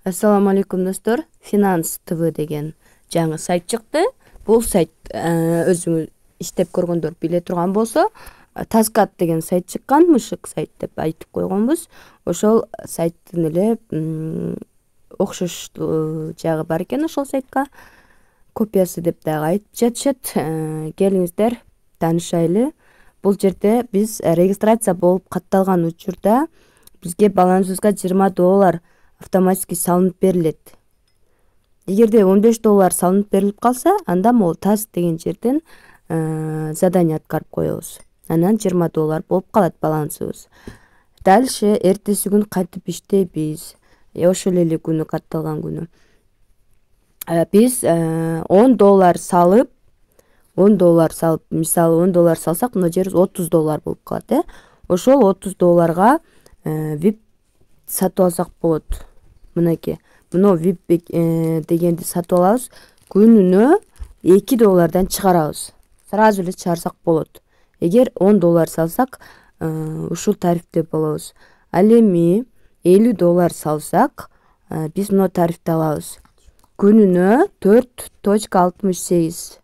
Assalamu alaikum достор. Finance TV деген жаңы сайт чыкты. Бул сайт өзүңүз иштеп көргөндөр биле турган болсо, Taskad деген сайт чыккан, мышык сайт деп айтып койгонбуз. Ошол сайттын эле окшош жагы бар экен ошол сайтка. Копиясы деп дагы айтып жатышат. Келиңиздер, таанышайлы. Бул жерде биз регистрация болуп катталган учурда бизге балансыбызга $20 автоматически салынып берилет. Эгерде $15 салынып берилип калса, анда могу Task деген жерден задание аткарып коебуз. Анан $20 болуп калат балансыбыз. Дальше эртеси күн кайтып иштейбиз. Ошол эле күнү катталган күнү. Биз $10 салып, мисалы $10 салсак, мына жер $30 болуп калат, Ошол $30га VIP сатып алсак болот. Мынакей. Мына VIP дегенди сатып алабыз. Күнүнө $2 чыгарабыз. Сразу эле чыгарсак болот. Эгер $10 салсак, ушул тарифте болобуз. Ал эми $50 салсак, биз мына тарифти алабыз. Күнүнө $4.68.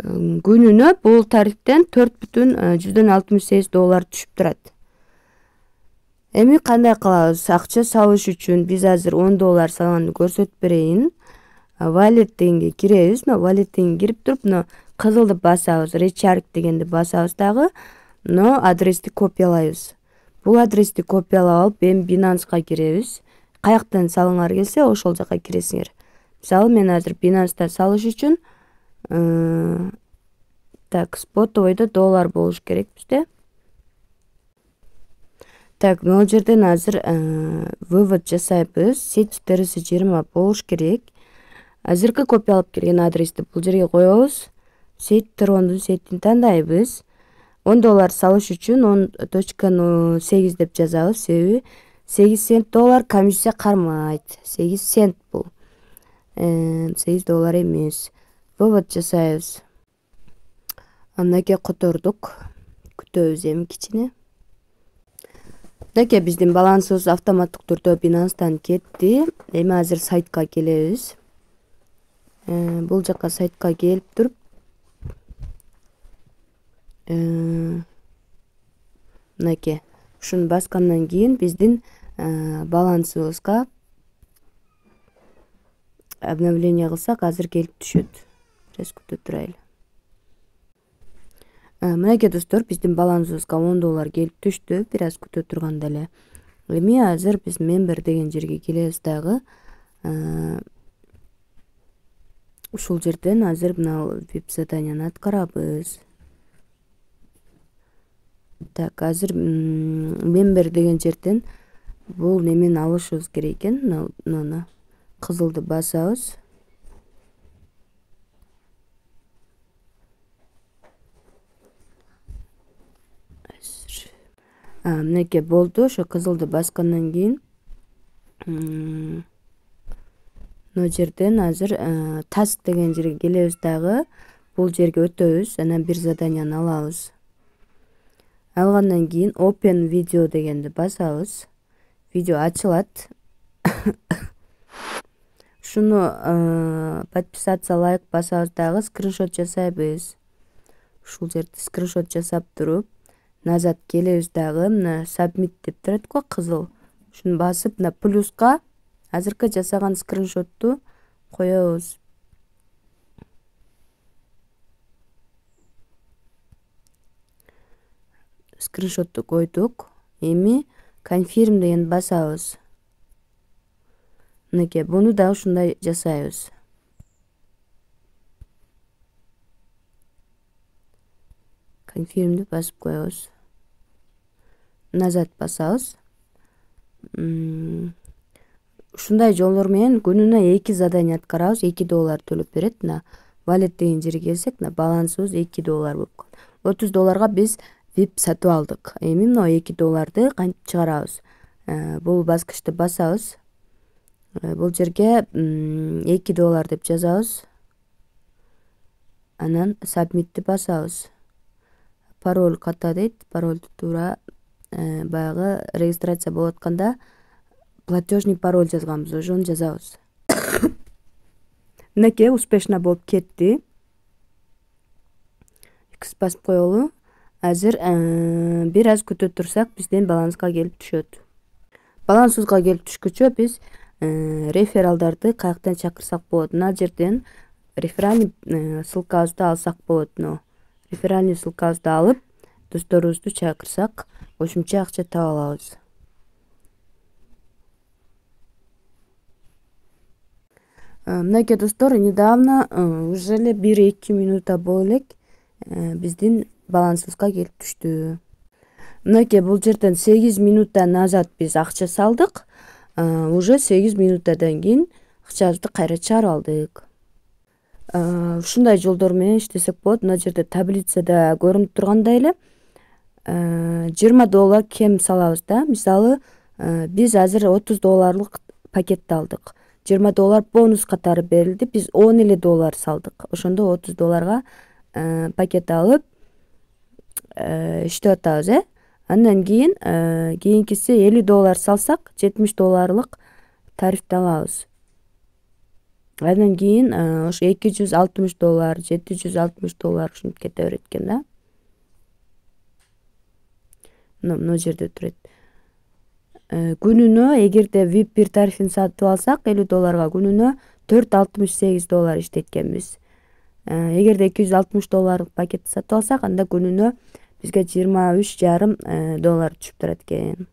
Күнүнө бул тарифтен $4.68 түшүп турат. Эми кандай кылабыз? Акча салыш үчүн биз азыр $10 салганды көрсөтүп берейин. Wallet дегенге киребиз. Wallet дегенге кирип туруп, кызылды басабыз, Recharge дегенди басабыз дагы, адрести копиялайбыз. Бул адрести копиялап алып, эми Binance'га киребиз. Каяктан салыңар келсе, ошол жака киресиңер. Мисалы, мен азыр Binance'да салыш үчүн спотовойдо $1 болуш керек бизде. Могул жерден азыр вывод жасайбыз. Сеть 420 болуш керек. Азыркы копиялап келген адрести бул жерге коебуз. Сеть Трондун сетин тандайбыз. $10 салыш үчүн 10.08 деп жазабыз. Себеби $8 комиссия кармайт. 8 цент бул. $8 эмес. Вывод жасайбыз. Мынакей котордук. Күтөбүз эми кичине. Мынакей биздин балансыбыз автоматтык түрдө Binance'дан кетти. Эми азыр сайтка келебиз. Бул жака сайтка келип туруп, мынакей ушуну баскандан кийин биздин балансыбызга обновление кылсак азыр келип түшөт. Бираз күтө турайлы. Мынакей достор, биздин балансыбызга $10 келип түштү. Бираз күтө турганда эле. Эми азыр биз member деген жерге келебиз дагы. Ушул жерден азыр мына VIP заданияны аткарабыз. Азыр member деген жерден бул немени алышыбыз керек экен. Мына кызылды басабыз. Мынакей болду. Ошо кызылды баскандан кийин мына жерден азыр Task деген жерге келебиз дагы. Бул жерге өтөбүз. Анан бир заданияны алабыз. Алгандан кийин Open Video дегенди басабыз. Видео ачылат. Ушуну подписаться, лайк басабыз дагы, скриншот жасайбыз. Ушул жерде скриншот жасап туруп, назад келебиз дагы. Мына Submit деп турат го, кызыл. Ушуну басып, мына плюска азыркы жасаган скриншотту коебуз. Скриншотту койдук. Эми Confirm деген басабыз. Мынакей буну да ушундай жасайбыз. Confirm'ди басып коебуз. Назад басабыз. Ушундай жолдор менен күнүнө 2 задание аткарабыз. $2 төлөп берет. Wallet деген жерге келсек, балансыбыз $2 болуп калат. $30га биз VIP сатып алдык. Эми мына $2 кантип чыгарабыз? Бул баскычты басабыз. Бул жерге $2 деп жазабыз. Анан Submit'ти басабыз. Пароль ката дейт. Паролду туура баягы регистрация болуп атканда платежный пароль жазганбыз, ошону жазабыз. Мынакей успешно болуп кетти. X басып коелу. Азыр бир аз күтө турсак, биздин балансга келип түшөт. Балансыбызга келип түшкүчө биз рефералдарды каяктан чакырсак болот? Мына жерден реферальный ссылкабызды алсак болот. Реферальный ссылкабызды алып, досторубузду чакырсак, кошумча акча таба алабыз. Мынакей достор, недавно уже эле 1-2 минутта боло элек биздин балансыбызга келип түштү. Мынакей бул жерден 8 минутта назад биз акча салдык. Уже 8 минуттадан кийин акчабызды кайра чыгарып алдык. Ушундай жолдор менен иштесек болот. Мына жерде таблицада көрүнүп тургандай эле $20 кем салабыз да. Мисалы, биз азыр $30 пакетти алдык. $20 бонус катары берилди. Биз $10 салдык. Ошондо $30 пакет алып иштеп атабыз, Андан кийин кийинкиси $50 салсак, $70 тарифти алабыз. Андан кийин ошо $260, $760 ушинтип кете берет экен да. Мына жерде турат. Күнүнө эгерде VIP 1 тарифин сатып алсак, $50 күнүнө $468 иштейт экенбиз. Эгерде $260 пакетти сатып алсак, анда күнүнө бизге $23,5 түшүп турат экен.